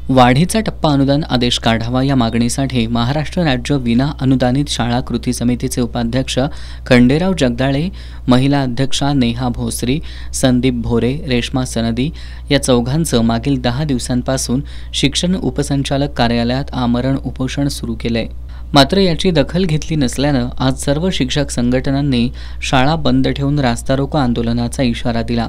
वाढीचा टप्पा अनुदान आदेश काढावा या मागणीसाठी महाराष्ट्र राज्य विना अनुदानित शाळा कृती समितीचे उपाध्यक्ष खंडेराव जगदाळे, महिला अध्यक्षा नेहा भोसरी, संदीप भोरे, रेश्मा सनदी या चौघांचं मागील 10 दिवसांपासून शिक्षण उपसंचालक कार्यालयात आमरण उपोषण सुरू केलंय। मात्र याची दखल घेतली नसल्यानं आज सर्व शिक्षक संघटनांनी शाळा बंद ठेवून रास्ता रोको आंदोलनाचा इशारा दिला।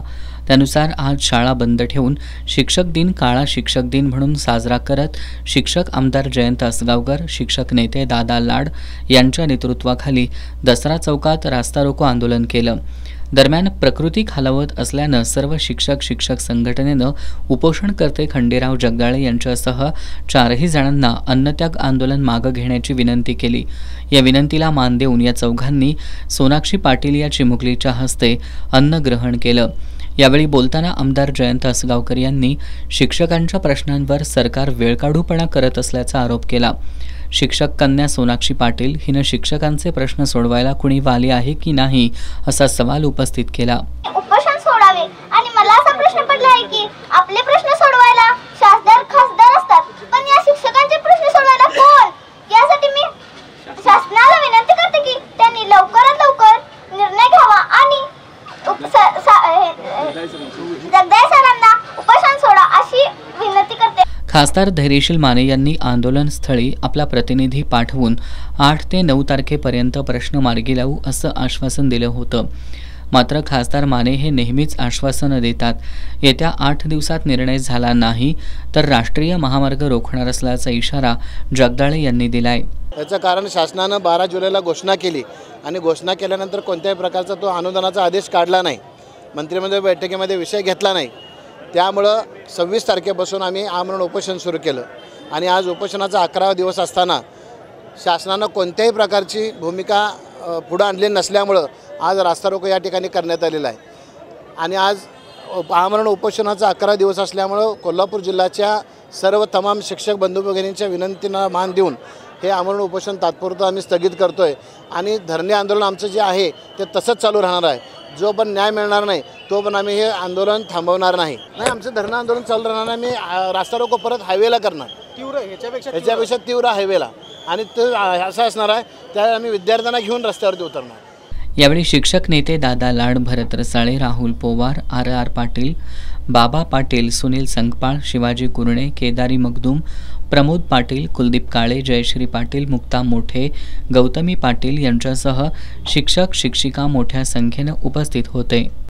त्यानुसार आज शाळा बंद ठेवून शिक्षक दिन काळा शिक्षक दिन म्हणून साजरा करत शिक्षक आमदार जयंत असगावकर, शिक्षक नेते दादा लाड यांच्या नेतृत्वाखाली दसरा चौकात रास्ता रोको आंदोलन केलं। दरम्यान प्रकृती खालावत असल्यानं सर्व शिक्षक संघटनेनं उपोषणकर्ते खंडेराव जगदाळे यांच्यासह 4ही जणांना अन्नत्याग आंदोलन मागे घेण्याची विनंती केली। या विनंतीला मान देऊन या चौघांनी सोनाक्षी पाटील या चिमुकलीच्या हस्ते अन्न ग्रहण केलं। यावेळी बोलताना आमदार जयंत असगावकर यांनी शिक्षकांच्या प्रश्नांवर सरकार वेळकाढूपणा करत असल्याचा आरोप केला। शिक्षक कन्या सोनाक्षी पाटील हिनं शिक्षकांचे प्रश्न सोडवायला कुणी वाली आहे की नाही असा सवाल उपस्थित केला। उपोषण सोडावे आणि मला असा प्रश्न पडला आहे की आपले प्रश्न सोडवायला खासदार असतात, पण या शिक्षकांचे प्रश्न सोडवायला कोण? यासाठी मी शासनाला विनंती करते की त्यांनी लवकरात लवकर निर्णय घ्यावा आणि जगदाळे सरांना उपोषण सोडा अशी विनंती करते। खासदार धैर्यशील माने यांनी आंदोलनस्थळी आपला प्रतिनिधी पाठवून 8 ते 9 तारखेपर्यंत प्रश्न मार्गी लावू असं आश्वासन दिलं होतं। मात्र खासदार माने हे नेहमीच आश्वासनं देतात। येत्या 8 दिवसात निर्णय झाला नाही तर राष्ट्रीय महामार्ग रोखणार असल्याचा इशारा जगदाळे यांनी दिलाय। याचं कारण शासनानं 12 जुलैला घोषणा केली आणि घोषणा केल्यानंतर कोणत्याही प्रकारचा तो अनुदानाचा आदेश काढला नाही, मंत्रिमंडळ बैठकीमध्ये विषय घेतला नाही। त्यामुळं 26 तारखेपासून आम्ही आमरण उपोषण सुरू केलं आणि आज उपोषणाचा 11वा दिवस असताना शासनानं कोणत्याही प्रकारची भूमिका पुढे आणली नसल्यामुळं आज रास्ता रोको या ठिकाणी करण्यात आलेला आहे। आणि आज आमरण उपोषणाचा 11वा दिवस असल्यामुळं कोल्हापूर जिल्ह्याच्या सर्व तमाम शिक्षक बंधू भगिनींच्या विनंतींना मान देऊन हे आमरण उपोषण तात्पुरतं आम्ही स्थगित करतोय आणि धरणे आंदोलन आमचं जे आहे ते तसंच चालू राहणार आहे। जो पण न्याय मिळणार नाही तो पण आम्ही हे आंदोलन थांबवणार नाही। आमचं धरणं आंदोलन चालू राहणार आहे। आम्ही रास्ता रोको परत हायवेला करणार, ह्याच्यापेक्षा तीव्र हायवेला, आणि ते असं असणार आहे त्या आम्ही विद्यार्थ्यांना घेऊन रस्त्यावरती उतरणार। यावेळी शिक्षक नेते दादा लाड, भरत रसाळे, राहुल पोवार, RR पाटील, बाबा पाटील, सुनील संकपाळ, शिवाजी कुरणे, केदारी मगदूम, प्रमोद पाटील, कुलदीप काळे, जयश्री पाटील, मुक्ता मोठे, गौतमी पाटील यांच्यासह शिक्षक शिक्षिका मोठ्या संख्येनं उपस्थित होते।